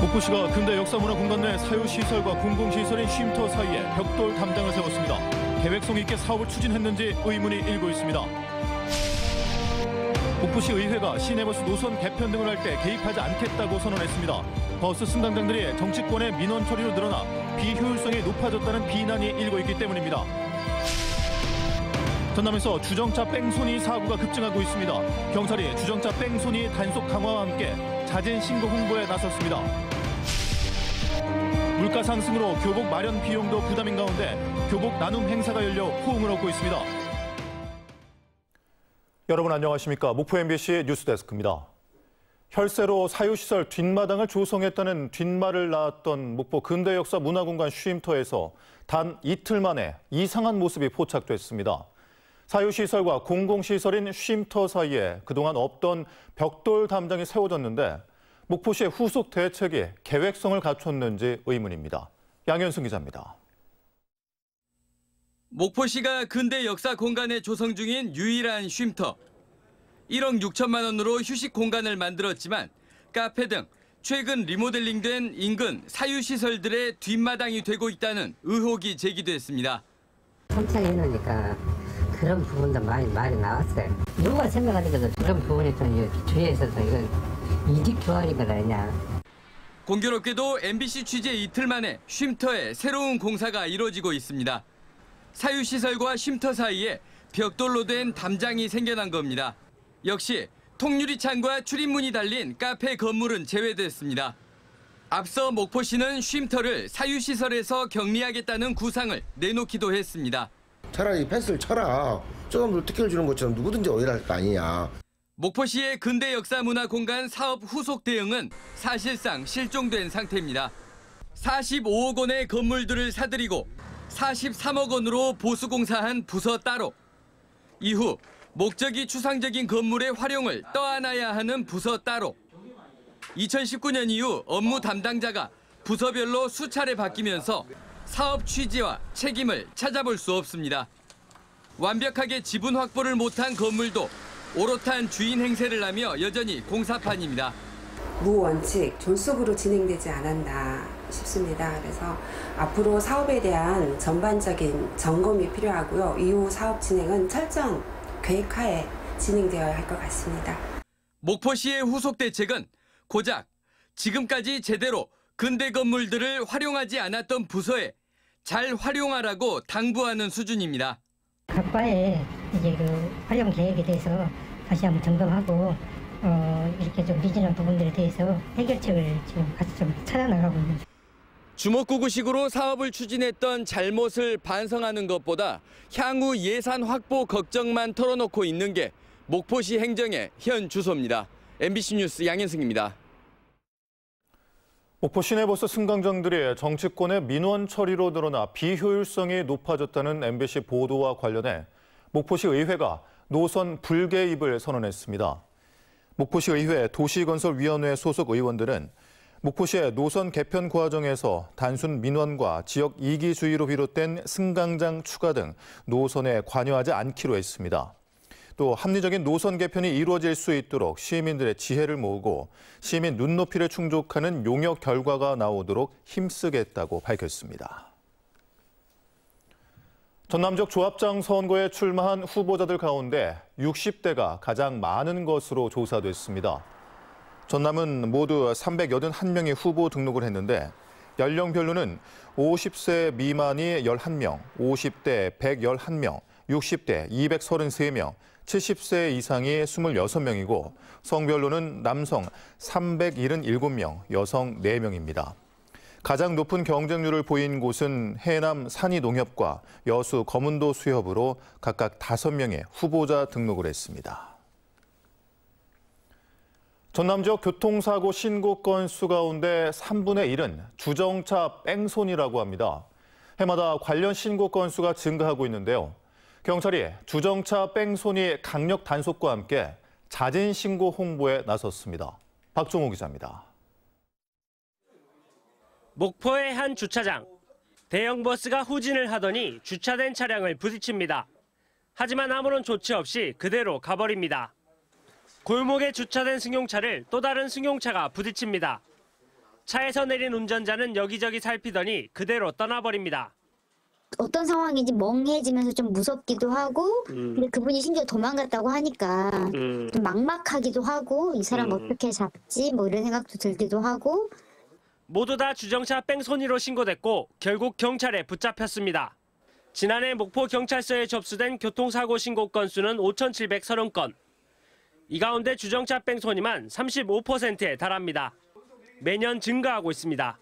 목포시가 근대 역사문화 공간 내 사유시설과 공공시설인 쉼터 사이에 벽돌 담장을 세웠습니다. 계획성 있게 사업을 추진했는지 의문이 일고 있습니다. 목포시 의회가 시내버스 노선 개편 등을 할 때 개입하지 않겠다고 선언했습니다. 버스 승강장들이 정치권의 민원 처리로 늘어나 비효율성이 높아졌다는 비난이 일고 있기 때문입니다. 전남에서 주정차 뺑소니 사고가 급증하고 있습니다. 경찰이 주정차 뺑소니 단속 강화와 함께 자진 신고 홍보에 나섰습니다. 물가 상승으로 교복 마련 비용도 부담인 가운데 교복 나눔 행사가 열려 호응을 얻고 있습니다. 여러분 안녕하십니까? 목포 MBC 뉴스데스크입니다. 혈세로 사유시설 뒷마당을 조성했다는 뒷말을 낳았던 목포 근대역사 문화공간 쉼터에서 단 이틀 만에 이상한 모습이 포착됐습니다. 사유시설과 공공시설인 쉼터 사이에 그동안 없던 벽돌 담장이 세워졌는데 목포시의 후속 대책이 계획성을 갖췄는지 의문입니다. 양현승 기자입니다. 목포시가 근대 역사 공간에 조성 중인 유일한 쉼터. 1억 6천만 원으로 휴식 공간을 만들었지만 카페 등 최근 리모델링된 인근 사유시설들의 뒷마당이 되고 있다는 의혹이 제기됐습니다. 천천히 해놓으니까 그런 부분도 많이 말이 나왔어요. 누가 생각하니까 그런 부분에 좀 주의해서도 이건 이직 교환이가 아니냐. 공교롭게도 MBC 취재 이틀 만에 쉼터에 새로운 공사가 이루어지고 있습니다. 사유시설과 쉼터 사이에 벽돌로 된 담장이 생겨난 겁니다. 역시 통유리창과 출입문이 달린 카페 건물은 제외됐습니다. 앞서 목포시는 쉼터를 사유시설에서 격리하겠다는 구상을 내놓기도 했습니다. 차라리 펜스를 쳐라. 조금 더 특혜를 주는 것처럼 누구든지 오해를 할 거 아니냐. 목포시의 근대 역사 문화 공간 사업 후속 대응은 사실상 실종된 상태입니다. 45억 원의 건물들을 사들이고 43억 원으로 보수공사한 부서 따로. 이후 목적이 추상적인 건물의 활용을 떠안아야 하는 부서 따로. 2019년 이후 업무 담당자가 부서별로 수차례 바뀌면서 사업 취지와 책임을 찾아볼 수 없습니다. 완벽하게 지분 확보를 못한 건물도 오롯한 주인 행세를 하며 여전히 공사판입니다. 무원칙, 존속으로 진행되지 않았나 싶습니다. 그래서 앞으로 사업에 대한 전반적인 점검이 필요하고요. 이후 사업 진행은 철저한 계획하에 진행되어야 할 것 같습니다. 목포시의 후속 대책은 고작 지금까지 제대로 근대 건물들을 활용하지 않았던 부서에 잘 활용하라고 당부하는 수준입니다. 각과의 이제 그 활용 계획에 대해서 다시 한번 점검하고 이렇게 좀 미진한 부분들에 대해서 해결책을 지금 같이 좀 찾아나가고 있는. 주먹구구식으로 사업을 추진했던 잘못을 반성하는 것보다 향후 예산 확보 걱정만 털어놓고 있는 게 목포시 행정의 현 주소입니다. MBC 뉴스 양현승입니다. 목포 시내버스 승강장들이 정치권의 민원 처리로 늘어나 비효율성이 높아졌다는 MBC 보도와 관련해 목포시 의회가 노선 불개입을 선언했습니다. 목포시 의회 도시건설위원회 소속 의원들은 목포시의 노선 개편 과정에서 단순 민원과 지역 이기주의로 비롯된 승강장 추가 등 노선에 관여하지 않기로 했습니다. 또 합리적인 노선 개편이 이루어질 수 있도록 시민들의 지혜를 모으고 시민 눈높이를 충족하는 용역 결과가 나오도록 힘쓰겠다고 밝혔습니다. 전남적 조합장 선거에 출마한 후보자들 가운데 60대가 가장 많은 것으로 조사됐습니다. 전남은 모두 381명이 후보 등록을 했는데 연령별로는 50세 미만이 11명, 50대 111명, 60대 233명, 70세 이상이 26명이고 성별로는 남성 377명, 여성 4명입니다. 가장 높은 경쟁률을 보인 곳은 해남 산이농협과 여수 검은도 수협으로 각각 5명의 후보자 등록을 했습니다. 전남 지역 교통사고 신고 건수 가운데 3분의 1은 주정차 뺑소니라고 합니다. 해마다 관련 신고 건수가 증가하고 있는데요. 경찰이 주정차 뺑소니 강력 단속과 함께 자진 신고 홍보에 나섰습니다. 박종호 기자입니다. 목포의 한 주차장. 대형 버스가 후진을 하더니 주차된 차량을 부딪힙니다. 하지만 아무런 조치 없이 그대로 가버립니다. 골목에 주차된 승용차를 또 다른 승용차가 부딪힙니다. 차에서 내린 운전자는 여기저기 살피더니 그대로 떠나버립니다. 어떤 상황인지 멍해지면서 좀 무섭기도 하고 근데 그분이 심지어 도망갔다고 하니까 좀 막막하기도 하고 이 사람 어떻게 잡지 뭐 이런 생각도 들기도 하고. 모두 다 주정차 뺑소니로 신고됐고 결국 경찰에 붙잡혔습니다. 지난해 목포 경찰서에 접수된 교통사고 신고 건수는 5,730건. 이 가운데 주정차 뺑소니만 35%에 달합니다. 매년 증가하고 있습니다.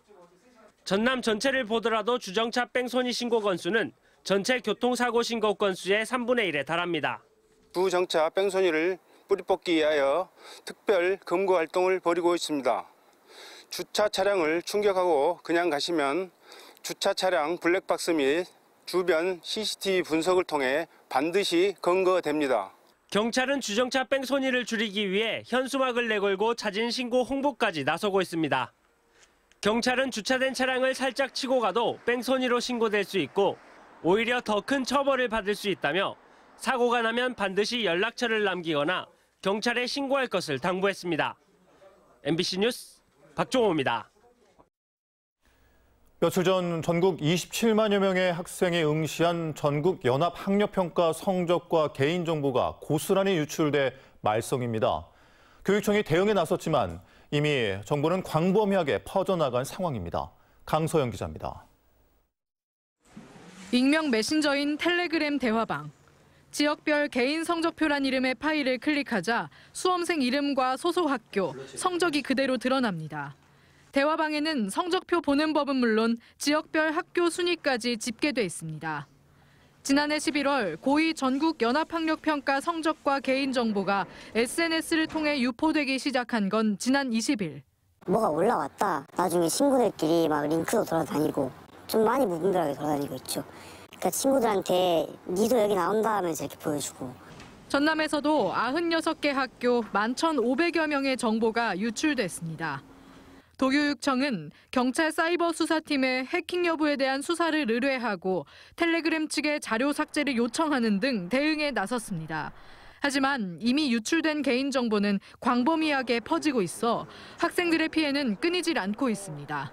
전남 전체를 보더라도 주정차 뺑소니 신고 건수는 전체 교통사고 신고 건수의 3분의 1에 달합니다. 주정차 뺑소니를 뿌리 뽑기 위하여 특별 검거 활동을 벌이고 있습니다. 주차 차량을 충격하고 그냥 가시면 주차 차량 블랙박스 및 주변 CCTV 분석을 통해 반드시 검거됩니다. 경찰은 주정차 뺑소니를 줄이기 위해 현수막을 내걸고 자진 신고 홍보까지 나서고 있습니다. 경찰은 주차된 차량을 살짝 치고 가도 뺑소니로 신고될 수 있고 오히려 더 큰 처벌을 받을 수 있다며 사고가 나면 반드시 연락처를 남기거나 경찰에 신고할 것을 당부했습니다. MBC 뉴스 박종호입니다. 며칠 전 전국 27만여 명의 학생이 응시한 전국 연합학력평가 성적과 개인정보가 고스란히 유출돼 말썽입니다. 교육청이 대응에 나섰지만 이미 정보는 광범위하게 퍼져나간 상황입니다. 강서영 기자입니다. 익명 메신저인 텔레그램 대화방. 지역별 개인 성적표란 이름의 파일을 클릭하자 수험생 이름과 소속 학교, 성적이 그대로 드러납니다. 대화방에는 성적표 보는 법은 물론 지역별 학교 순위까지 집계돼 있습니다. 지난해 11월 고2 전국 연합학력평가 성적과 개인정보가 SNS를 통해 유포되기 시작한 건 지난 20일. 뭐가 올라왔다. 나중에 친구들끼리 막 링크도 돌아다니고 좀 많이 무분별하게 돌아다니고 있죠. 그러니까 친구들한테 니도 여기 나온다 하면서 이렇게 보여주고. 전남에서도 96개 학교 11,500여 명의 정보가 유출됐습니다. 도교육청은 경찰 사이버 수사팀에 해킹 여부에 대한 수사를 의뢰하고 텔레그램 측에 자료 삭제를 요청하는 등 대응에 나섰습니다. 하지만 이미 유출된 개인정보는 광범위하게 퍼지고 있어 학생들의 피해는 끊이질 않고 있습니다.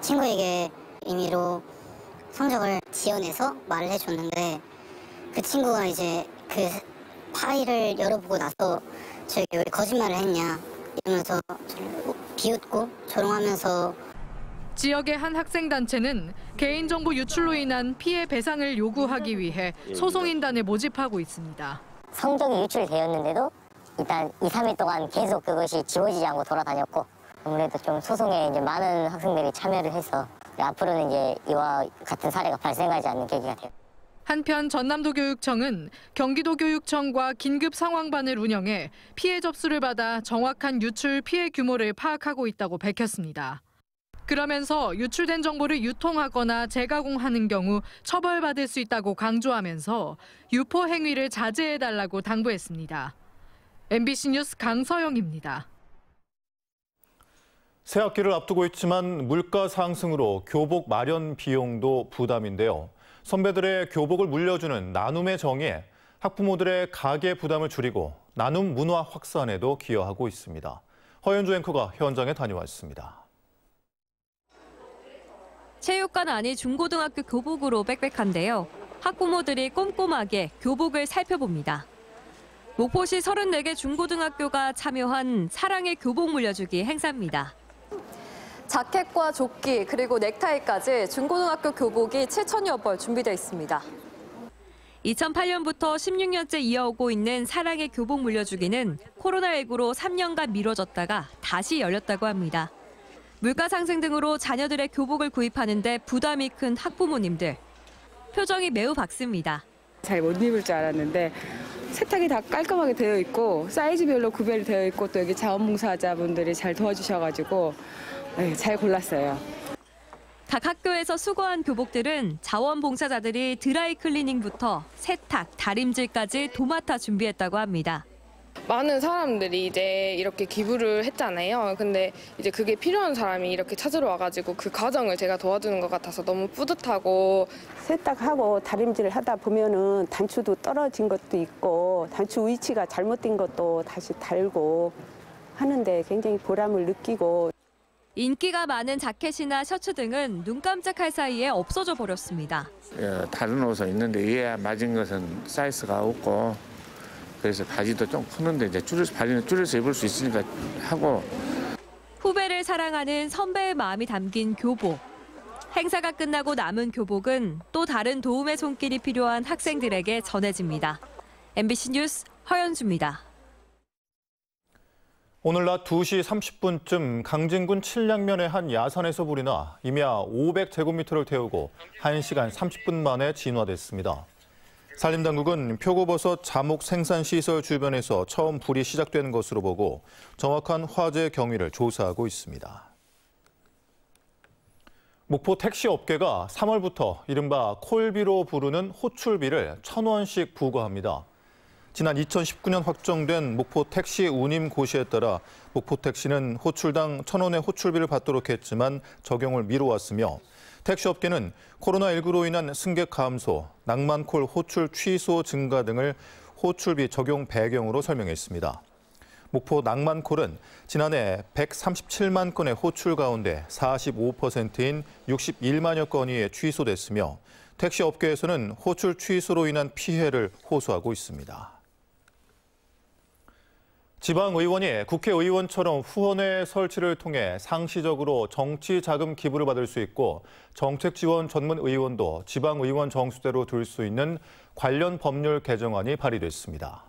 친구에게 임의로 성적을 지어내서 말을 해줬는데 그 친구가 이제 그 파일을 열어보고 나서 저에게 왜 거짓말을 했냐 이러면서 저를 비웃고 조롱하면서. 지역의 한 학생단체는 개인정보 유출로 인한 피해 배상을 요구하기 위해 소송인단을 모집하고 있습니다. 성적이 유출되었는데도 일단 2, 3일 동안 계속 그것이 지워지지 않고 돌아다녔고 아무래도 좀 소송에 이제 많은 학생들이 참여를 해서 앞으로는 이제 이와 같은 사례가 발생하지 않는 계기가 돼요. 한편 전남도교육청은 경기도교육청과 긴급상황반을 운영해 피해 접수를 받아 정확한 유출 피해 규모를 파악하고 있다고 밝혔습니다. 그러면서 유출된 정보를 유통하거나 재가공하는 경우 처벌받을 수 있다고 강조하면서 유포 행위를 자제해달라고 당부했습니다. MBC 뉴스 강서영입니다. 새학기를 앞두고 있지만 물가 상승으로 교복 마련 비용도 부담인데요. 선배들의 교복을 물려주는 나눔의 정의에 학부모들의 가계 부담을 줄이고 나눔 문화 확산에도 기여하고 있습니다. 허연주 앵커가 현장에 다녀왔습니다. 체육관 안이 중고등학교 교복으로 빽빽한데요. 학부모들이 꼼꼼하게 교복을 살펴봅니다. 목포시 34개 중고등학교가 참여한 사랑의 교복 물려주기 행사입니다. 자켓과 조끼 그리고 넥타이까지 중고등학교 교복이 7천여 벌 준비되어 있습니다. 2008년부터 16년째 이어오고 있는 사랑의 교복 물려주기는 코로나19로 3년간 미뤄졌다가 다시 열렸다고 합니다. 물가 상승 등으로 자녀들의 교복을 구입하는데 부담이 큰 학부모님들. 표정이 매우 밝습니다. 잘 못 입을 줄 알았는데 세탁이 다 깔끔하게 되어 있고 사이즈별로 구별이 되어 있고 또 여기 자원봉사자분들이 잘 도와주셔가지고 잘 골랐어요. 각 학교에서 수거한 교복들은 자원봉사자들이 드라이 클리닝부터 세탁, 다림질까지 도맡아 준비했다고 합니다. 많은 사람들이 이제 이렇게 기부를 했잖아요. 근데 이제 그게 필요한 사람이 이렇게 찾으러 와가지고 그 과정을 제가 도와주는 것 같아서 너무 뿌듯하고. 세탁하고 다림질을 하다 보면은 단추도 떨어진 것도 있고 단추 위치가 잘못된 것도 다시 달고 하는데 굉장히 보람을 느끼고. 인기가 많은 자켓이나 셔츠 등은 눈 깜짝할 사이에 없어져 버렸습니다. 다른 옷은 있는데 이에 맞은 것은 사이즈가 없고 그래서 바지도 좀 크는데 이제 바지는 줄여서 입을 수 있으니까 하고. 후배를 사랑하는 선배의 마음이 담긴 교복. 행사가 끝나고 남은 교복은 또 다른 도움의 손길이 필요한 학생들에게 전해집니다. MBC 뉴스 허연주입니다. 오늘 낮 2시 30분쯤 강진군 칠량면의 한 야산에서 불이 나 임야 500제곱미터를 태우고 1시간 30분 만에 진화됐습니다. 산림당국은 표고버섯 자목 생산시설 주변에서 처음 불이 시작된 것으로 보고 정확한 화재 경위를 조사하고 있습니다. 목포 택시업계가 3월부터 이른바 콜비로 부르는 호출비를 1,000원씩 부과합니다. 지난 2019년 확정된 목포 택시 운임 고시에 따라 목포 택시는 호출당 1,000원의 호출비를 받도록 했지만 적용을 미뤄왔으며 택시업계는 코로나19로 인한 승객 감소, 낭만콜 호출 취소 증가 등을 호출비 적용 배경으로 설명했습니다. 목포 낭만콜은 지난해 137만 건의 호출 가운데 45%인 61만여 건이 취소됐으며 택시업계에서는 호출 취소로 인한 피해를 호소하고 있습니다. 지방의원이 국회의원처럼 후원회 설치를 통해 상시적으로 정치 자금 기부를 받을 수 있고 정책 지원 전문 의원도 지방의원 정수대로 둘 수 있는 관련 법률 개정안이 발의됐습니다.